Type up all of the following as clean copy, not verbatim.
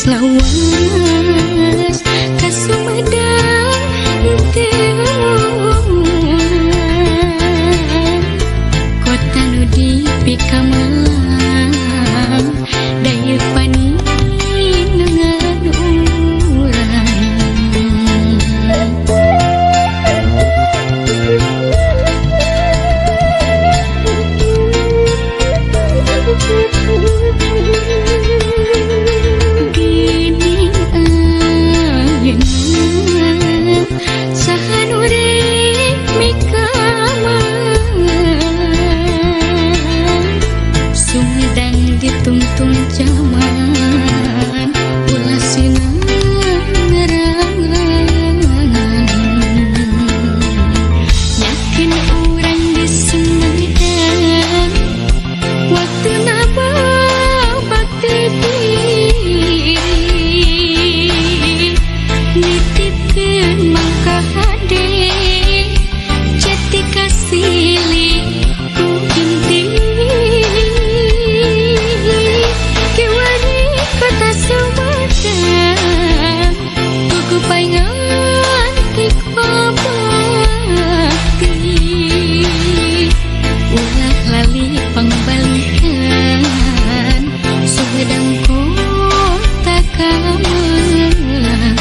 lawas ka Sumedang teu kota nu dipikamalang daya paninengan urang. Tungtung zaman ulah sinang ngerangan yakin orang di Sumedang waktu naba bakti diri nitipkeun mangka hade jati kasili ku inti kota Sumedang tugu paingan ikbabakti ulah lali pangbalikan Sumedang kota Kamelang.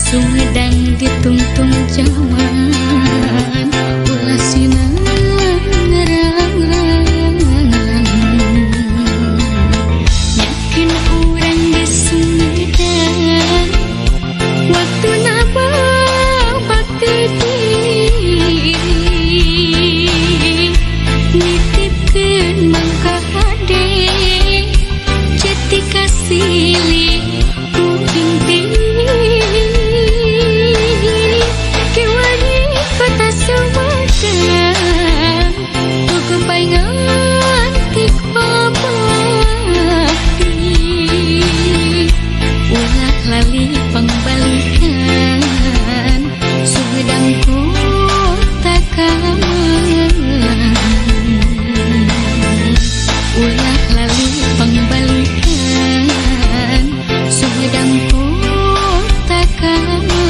Sumedang ditungtung zaman ulah sinang ngerangan yakin orang di Sumedang waktu naba bakti diri nitipkeun mangka hade jati kasili ku inti kota Sumedang tugu paingan ikbabakti ulah lali pangbalikan Sumedang kota Kamelang ulah lali pangbalikan Sumedang kota Kamelang.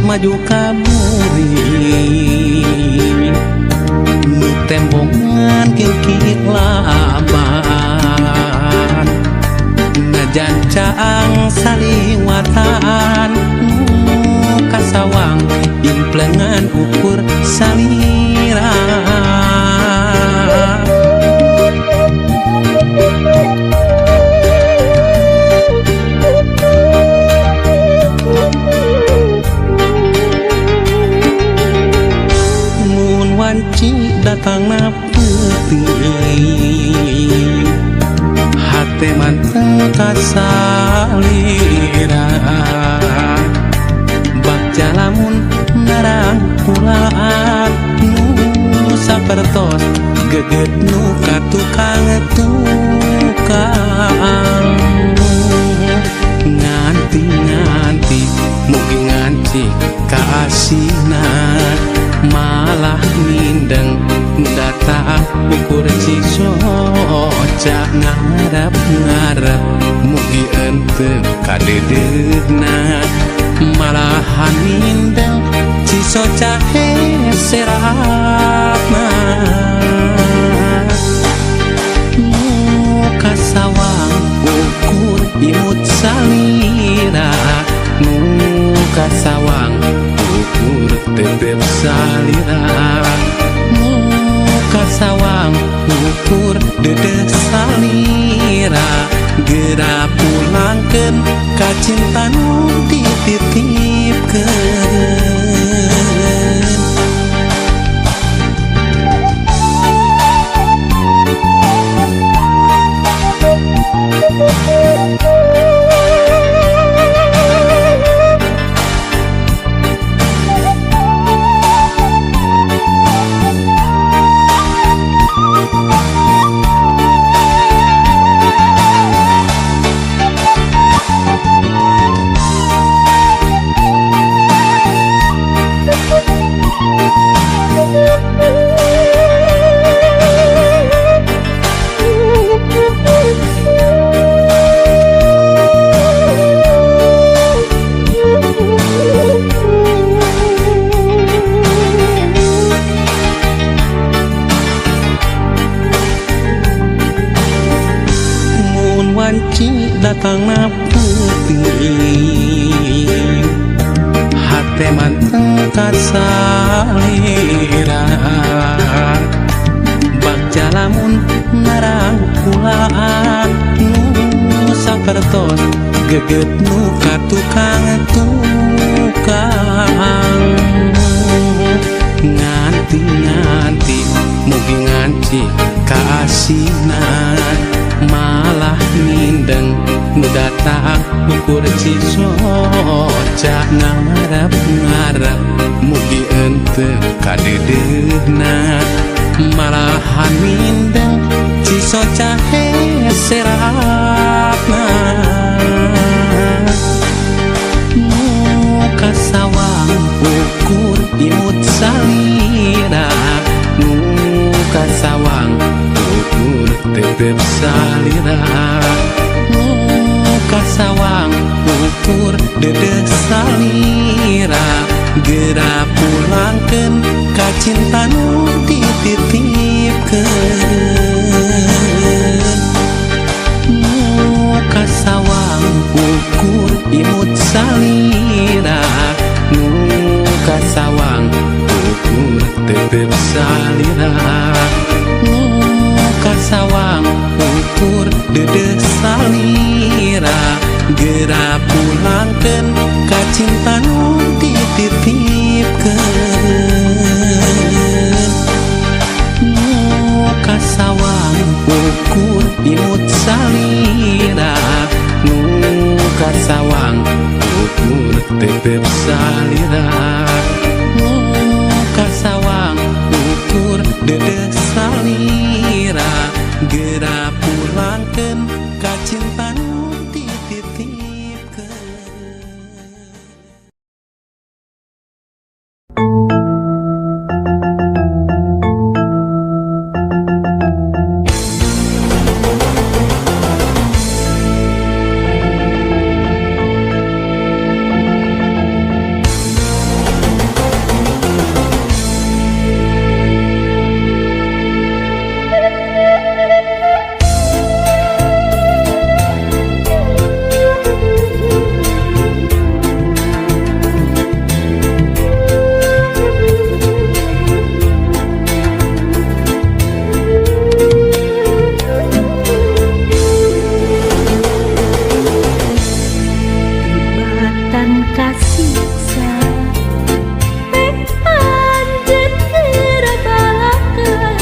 Maju kamuri nu tembongan kikit laban najan caang saliwatan kasawang implengan ukur salira datangna peuting hate manteng kasalira bak jalamun narang pulaan nu sapertos geget nu katukang tukang nganti mugi nganti kaasina malah mindeng datang ukur cisoca ngarep mugi ente kadedegna malahan mindeng cisoca heseratna muka sawang ukur imut salira muka sawang ukur tetep salira muka sawang ukur dedek salira gera pulangkeun ka cinta nu dititipkeun datangna peuting hate manteng kasalira bak jalamun narang pulaan nu sapertos geget nu katukang nganti mugi nganti kaasina malah mindeng nu datang ukur cisoca ngarep mugi ente kadedegna malahan mindeng cisoca heseratna muka sawang ukur imut salira muka sawang ukur tetep salira muka sawang ukur dedek salira gera pulangkeun ka cinta nu dititipkeun muka sawang ukur imut salira muka sawang ukur tetep salira muka sawang ukur dedek salira gera pulangkeun ka cinta nu dititipkeun muka sawang ukur imut salira muka sawang ukur tetep salira muka sawang ukur dedek salira gera pulangkeun ka cinta nu dititipkeun. Kasih sa anjen kira balakeun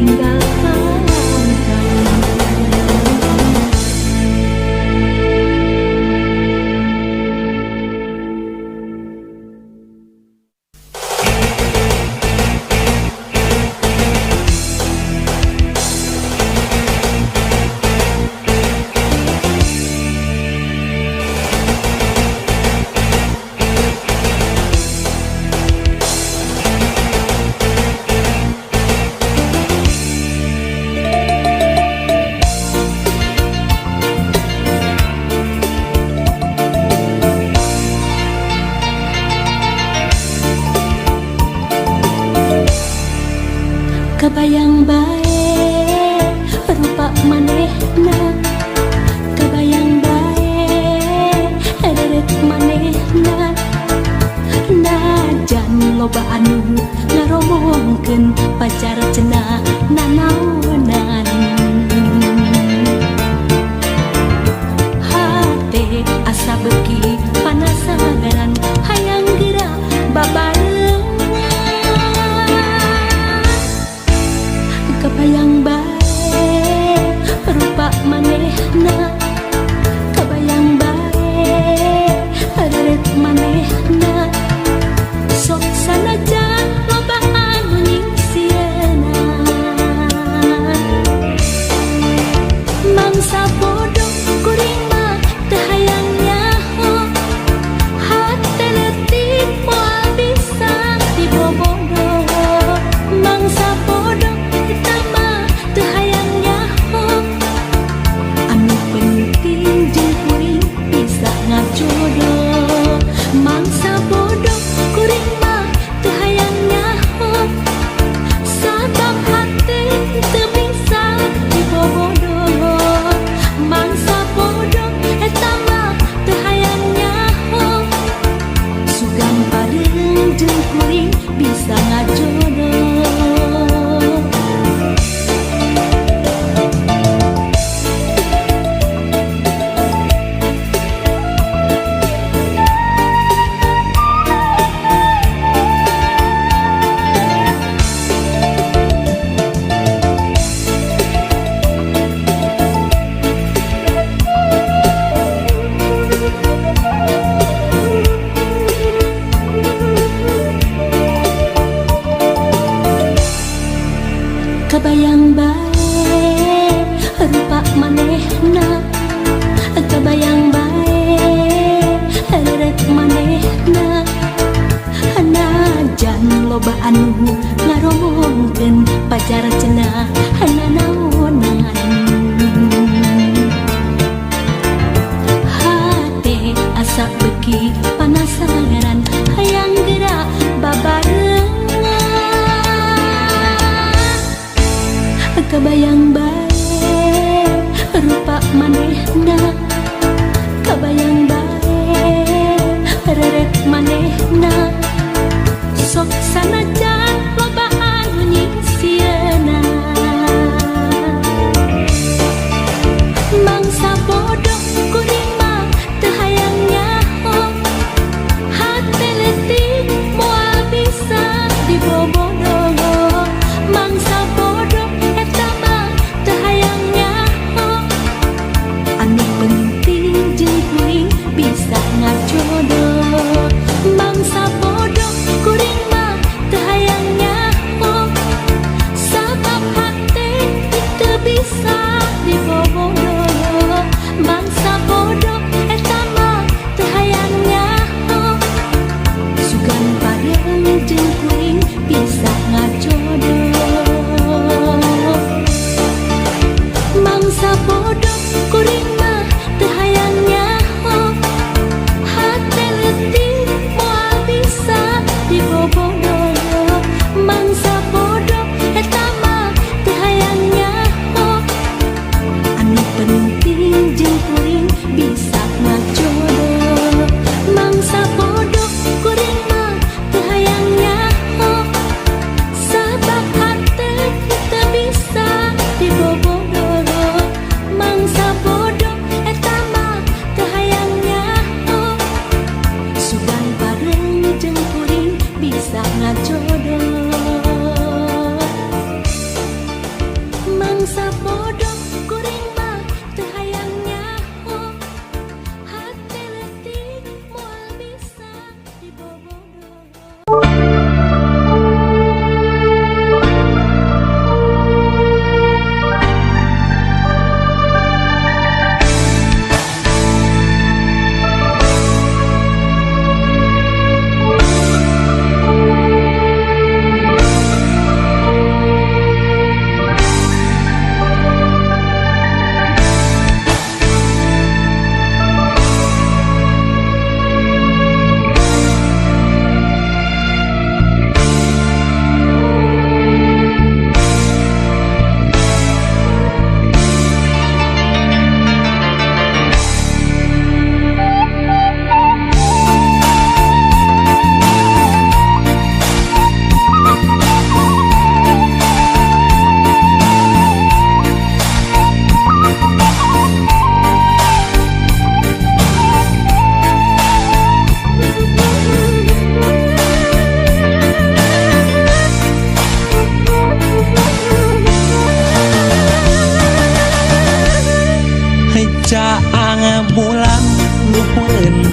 meninggalkan. Kebayang bae rupa manehna, kebayang bae deret manehna, najan loba anu ngaromongkeun pacar cenah nanaonan. Hate asa beuki panasaran hayang geura babarengan. Kebayang bae rupa manehna, kebayang bae deret manehna, sok sanajan loba anu nyingsiana. Mangsa bodoh kuring mah teu hayang nyaho, hate leutik moal bisa dibobodoh. Mangsa bodoh kita mah teu hayang nyaho, anu penting jeung kuring bisa ngajodoh. Mangsa bodoh kuring mah teu hayang nyaho, sabab hate teu bisa dibobodoh. Mangsa bodoh eta mah teu hayang nyaho, sugan pareung jeung kuring bisa ngajodoh. Kebayang bae rupa manehna, kebayang bae deret manehna, najan loba anu ngaromongkeun pacar cenah nanaonan. Hate asa beuki panasaran hayang geura babarengan. Kebayang bae rupa manehna, kebayang bae deret manehna, sok sanajan loba anu nyingsiana. Mangsa bodoh kuring mah teu hayang nyaho, hate leutik moal bisa dibobodoh. Mangsa bodoh eta mah teu hayang nyaho, anu penting jeung kuring bisa ngajodoh. Mangsa bodoh kuring mah teu hayang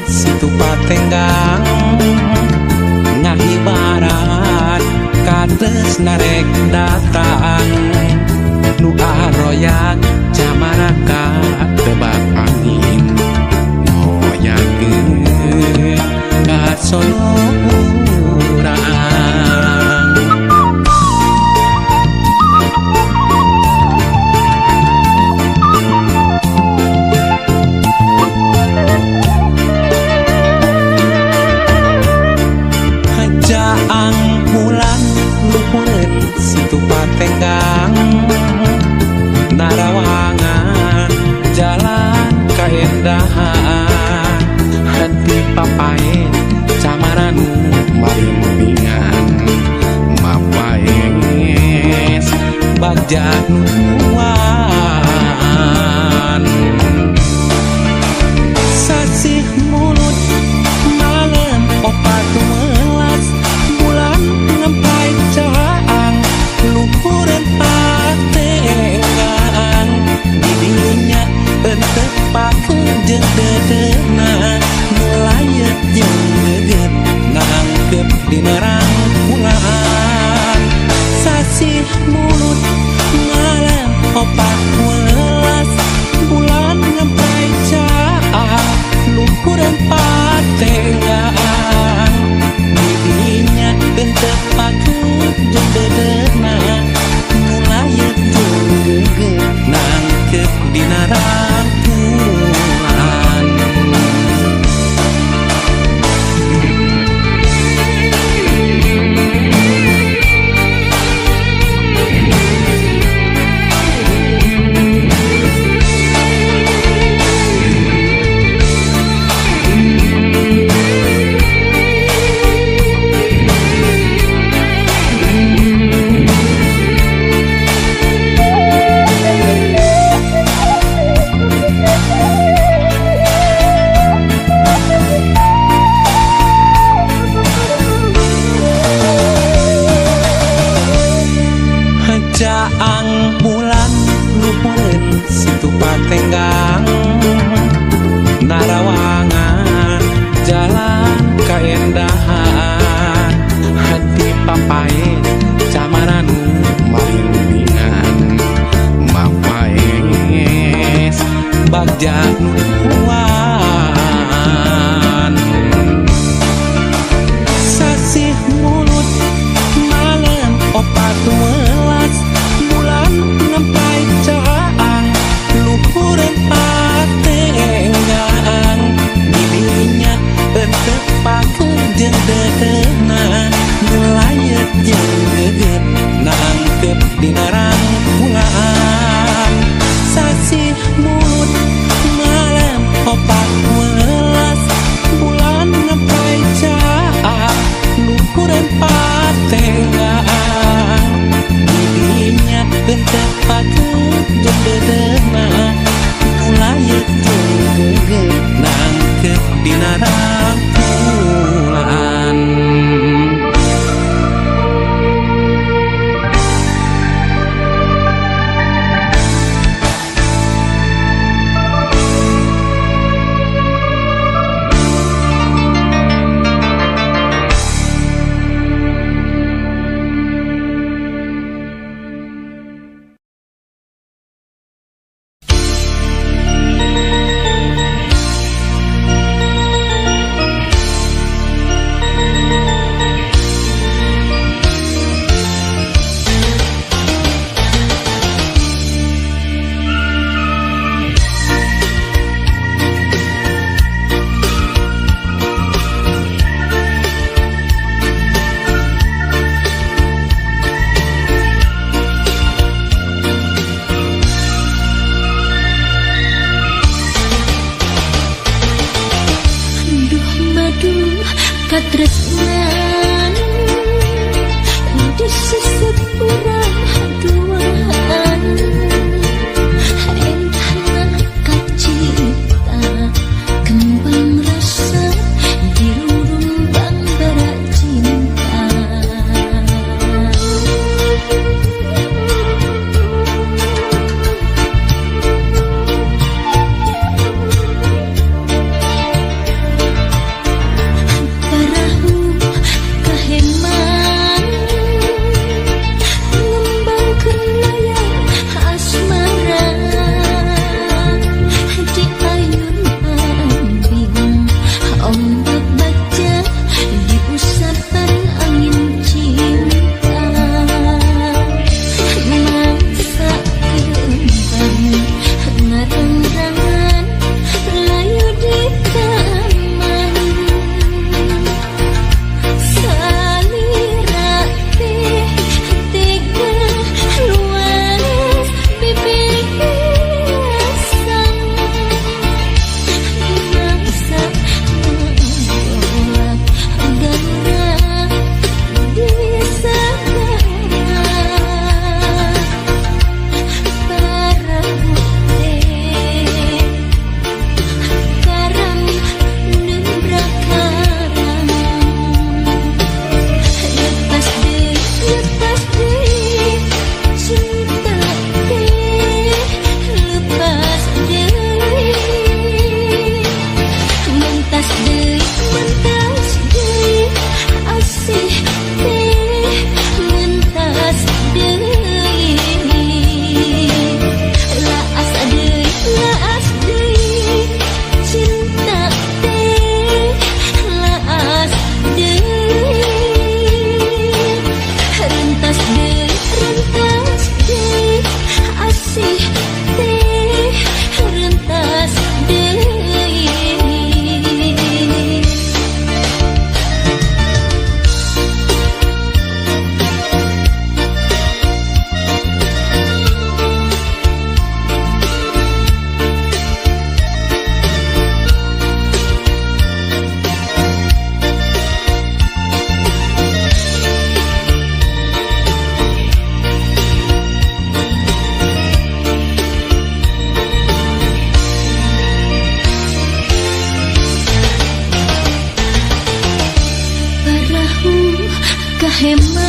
situ patenggang ngahibarat kades narek datang nu aroyak camaraka tebak angin ngoyakeun kasono urang. Jaang bulan luhureun situ patenggang narawangan jalan kaendahan henti papae camaranu bari mubingan mapaes bagja nuan sasih mulut malam opat melas bulan ngempai caang luhureun patenggang didinya teu pakeun jeung dedeuna mulayet jeung geget nangkep dina rangkulan sasih mulut malam opat welas bulan ngempai caang luhureun patenggang didinya teu pakeun jeung dedeuna mulayet jeung geget nangkep dina rangkulan. Jaang bulan luhureun situ patenggang narawangan jalan kaendahan henti papae camaranu bari mubingan mapaes bagja nuan sasih mulut malam opat welas bulan ngempai caang luhureun patenggang didinya teu pakeun jeung dedeuna mulayet jeung geget nangkep dina rangkulan sasih mulut malam opat welas bulan ngempai caang luhureun patenggang didinya teu pakeun jeung dedeuna mulayet jeung geget nangkep dina rangkulan. Katresnan di sesek urang haduan entah kacita kembang rasa di lurung bandara cinta. hemat